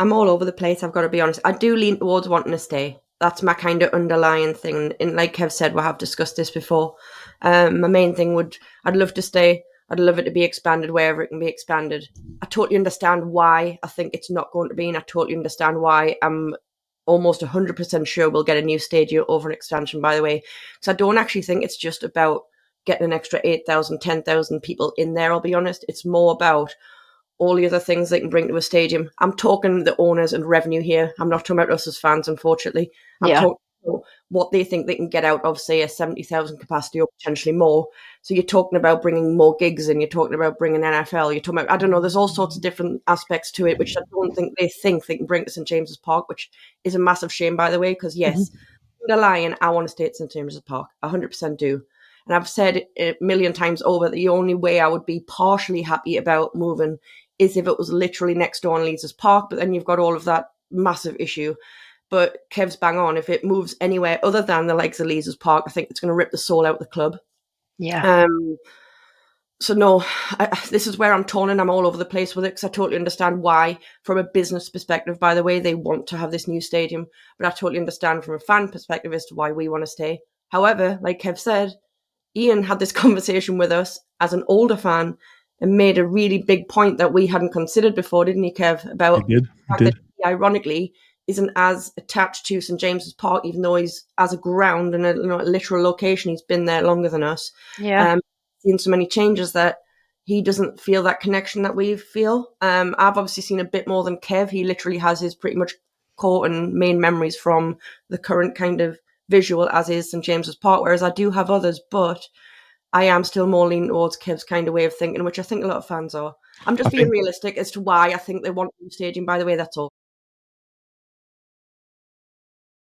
I'm all over the place, I've got to be honest. I do lean towards wanting to stay. That's my kind of underlying thing. And like Kev said, we have discussed this before. My main thing I'd love to stay. I'd love it to be expanded wherever it can be expanded. I totally understand why I think it's not going to be, and I totally understand why I'm almost 100% sure we'll get a new stadium over an expansion, by the way. Because I don't actually think it's just about getting an extra 8,000, 10,000 people in there, I'll be honest. It's more about all the other things they can bring to a stadium. I'm talking the owners and revenue here. I'm not talking about us as fans, unfortunately. I'm Yeah. talking about what they think they can get out of, say, a 70,000 capacity or potentially more. So you're talking about bringing more gigs in, you're talking about bringing NFL, you're talking about, I don't know, there's all sorts of different aspects to it, which I don't think they can bring to St. James's Park, which is a massive shame, by the way, because yes, Hmm. underlying, I want to stay at St. James's Park. 100% do. And I've said it a million times over, the only way I would be partially happy about moving is if it was literally next door on Leeds Park, but then you've got all of that massive issue. But Kev's bang on. If it moves anywhere other than the likes of Leeds Park, I think it's going to rip the soul out of the club. Yeah. Um, so no, this is where I'm torn and I'm all over the place with it because I totally understand why, from a business perspective, by the way, they want to have this new stadium. But I totally understand from a fan perspective as to why we want to stay. However, like Kev said, Ian had this conversation with us as an older fan and made a really big point that we hadn't considered before, didn't he, Kev? He About did. the He fact that did. he, ironically, isn't as attached to St James's Park, even though he's as a ground and a, a literal location. He's been there longer than us. Yeah. Seen so many changes that he doesn't feel that connection that we feel. I've obviously seen a bit more than Kev. He literally has his pretty much core and main memories from the current kind of visual as is St James's Park, whereas I do have others, but I am still more leaning towards Kev's kind of way of thinking, which I think a lot of fans are. I'm I just being think realistic as to why I think they want a new stadium, by the way, that's all.